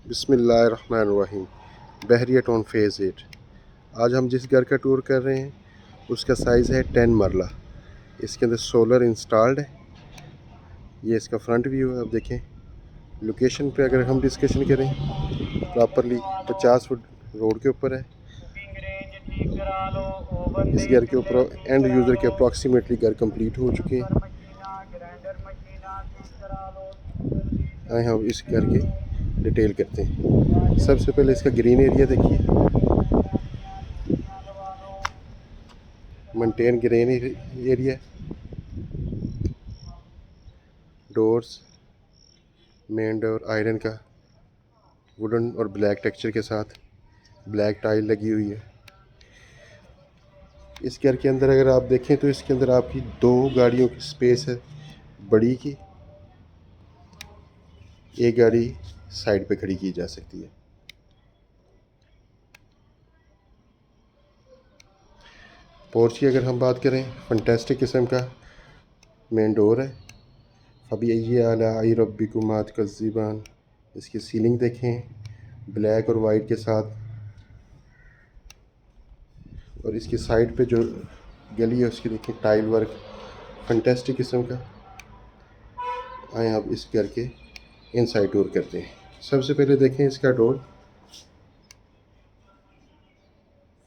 बिस्मिल्लाहिर्रहमानिर्रहीम। बहरिया town phase 8। आज हम जिस घर का टूर कर रहे हैं उसका साइज़ है 10 मरला। इसके अंदर सोलर इंस्टॉल्ड है। ये इसका फ्रंट व्यू है। अब देखें लोकेशन पे अगर हम डिस्कशन करें प्रॉपरली 50 फुट रोड के ऊपर है। इस घर के ऊपर एंड यूज़र के अप्रॉक्सीमेटली घर कंप्लीट हो चुके हैं। आए हम इस घर के डिटेल करते हैं। सबसे पहले इसका ग्रीन एरिया देखिए, maintain green area. Doors, main door iron का वुडन और ब्लैक टेक्सचर के साथ, ब्लैक टाइल लगी हुई है। इस घर के अंदर अगर आप देखें तो इसके अंदर आपकी 2 गाड़ियों की स्पेस है बड़ी की। एक गाड़ी साइड पे खड़ी की जा सकती है। पोर्च की अगर हम बात करें, फंटेस्टिक किस्म का मेन डोर है। फबी आला आई रब्बिकुमात कज़्ज़िबान। इसकी सीलिंग देखें ब्लैक और वाइट के साथ, और इसकी साइड पे जो गली है उसकी देखें टाइल वर्क फंटेस्टिक किस्म का। आए अब इस घर के इनसाइड टूर करते हैं। सबसे पहले देखें इसका डोर,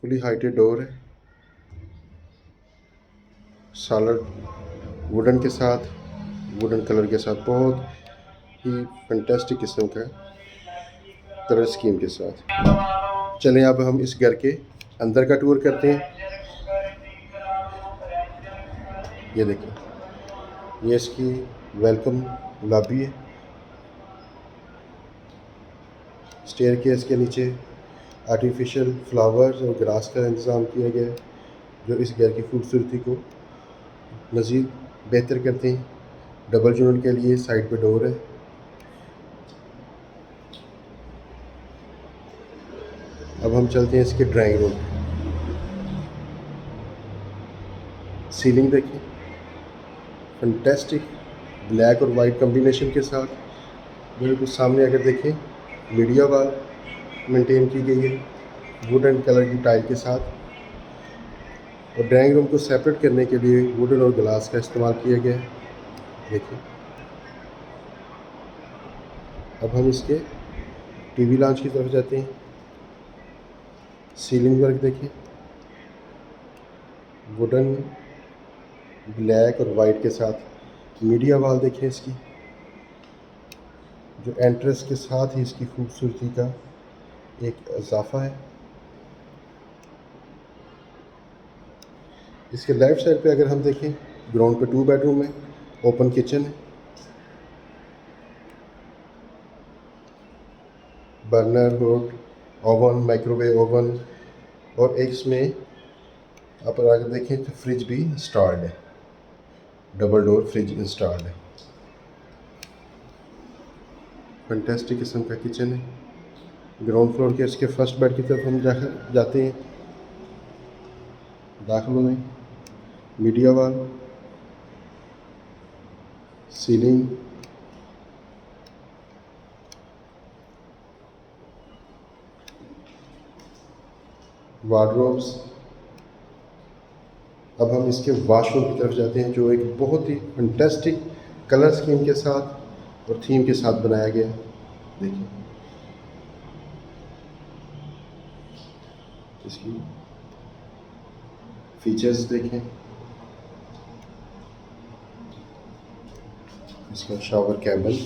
फुली हाइटेड डोर है, सॉलिड वुडन के साथ, वुडन कलर के साथ, बहुत ही फंटेस्टिक किस्म का कलर स्कीम के साथ। चलें अब हम इस घर के अंदर का टूर करते हैं। ये देखें, ये इसकी वेलकम लॉबी है। स्टेयरकेस के नीचे आर्टिफिशियल फ्लावर्स और ग्रास का इंतज़ाम किया गया है जो इस घर की खूबसूरती को मज़ीद बेहतर करते हैं। डबल यूनिट के लिए साइड पे डोर है। अब हम चलते हैं इसके ड्राइंग रूम। सीलिंग देखिए फंटेस्टिक ब्लैक और वाइट कॉम्बिनेशन के साथ। बिल्कुल सामने अगर देखें मीडिया वॉल मेंटेन की गई है वुडन कलर की टाइल के साथ, और ड्राइंग रूम को सेपरेट करने के लिए वुडन और ग्लास का इस्तेमाल किया गया है। देखिए अब हम इसके टीवी लॉन्च की तरफ जाते हैं। सीलिंग वर्क देखिए, वुडन ब्लैक और वाइट के साथ। मीडिया वॉल देखिए इसकी, जो एंट्रेंस के साथ ही इसकी खूबसूरती का एक इजाफा है। इसके लेफ़्ट साइड पे अगर हम देखें ग्राउंड पे 2 बेडरूम है, ओपन किचन है, बर्नर होड, ओवन, माइक्रोवेव ओवन, और एक इसमें आप अगर देखें तो फ्रिज भी इंस्टॉल्ड है। डबल डोर फ्रिज इंस्टॉल्ड है। फंटेस्टिक किस्म का किचन है। ग्राउंड फ्लोर के इसके फर्स्ट बेड की तरफ हम जाते हैं। दाखिल में मीडिया वॉल, सीलिंग, वार्डरोब्स। अब हम इसके वॉशरूम की तरफ जाते हैं जो एक बहुत ही फंटेस्टिक कलर स्कीम के साथ और थीम के साथ बनाया गया है। देखिए इसकी फीचर्स देखें, इसका शावर कैबिन,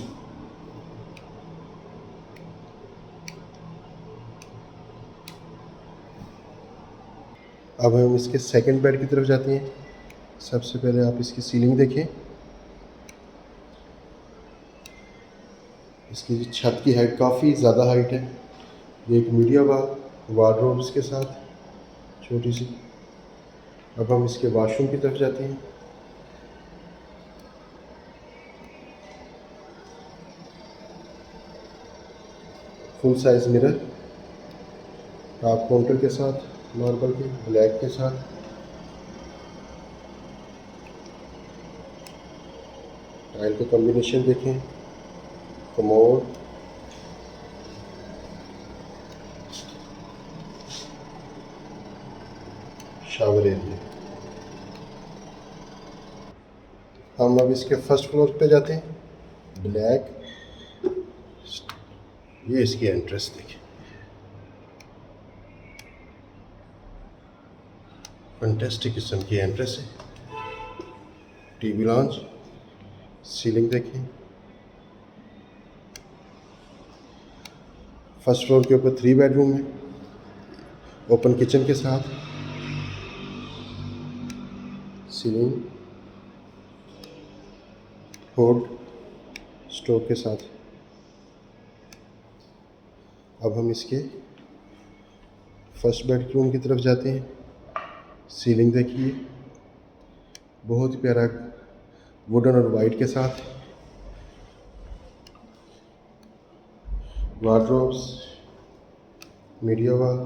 अब हम इसके सेकंड बेड की तरफ जाते हैं। सबसे पहले आप इसकी सीलिंग देखें, इसकी छत की हाइट काफ़ी ज़्यादा हाइट है। ये एक मीडिया वार्डरोब्स के साथ छोटी सी। अब हम इसके वॉशरूम की तरफ जाते हैं। Full size mirror, top counter के साथ, मार्बल के ब्लैक के साथ। टाइल का कॉम्बिनेशन देखें, कमोड, शावर एरिया। हम अब इसके फर्स्ट फ्लोर पे जाते हैं। ब्लैक, ये इसकी एंट्रेंस देखिए, फैंटास्टिक किस्म की एंट्रेंस है। टीवी लॉन्च, सीलिंग देखिए। फर्स्ट फ्लोर के ऊपर 3 बेडरूम है, ओपन किचन के साथ, सीलिंग, होड, स्टोव के साथ। अब हम इसके फर्स्ट बेडरूम की तरफ जाते हैं। सीलिंग देखिए, बहुत ही प्यारा वुडन और वाइट के साथ। वार्डरोब्स, मीडिया वॉल,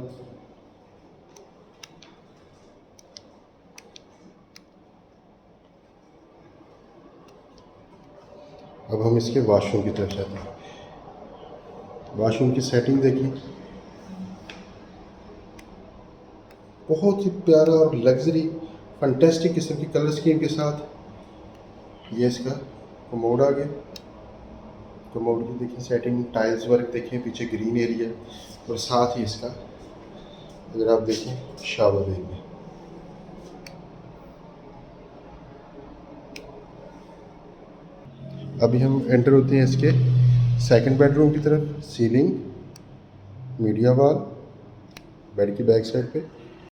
अब हम इसके वॉशरूम की तरफ जाते हैं। वॉशरूम की सेटिंग देखिए, बहुत ही प्यारा और लग्जरी फैंटास्टिक किस्म की कलर स्कीम के साथ। ये इसका कमोड आ गया। कमोड की देखिए सेटिंग, टाइल्स वर्क देखिए, पीछे ग्रीन एरिया और साथ ही इसका अगर आप देखें शावर एरिया। अभी हम एंटर होते हैं इसके सेकंड बेडरूम की तरफ। सीलिंग, मीडिया वॉल, बेड की बैक साइड पे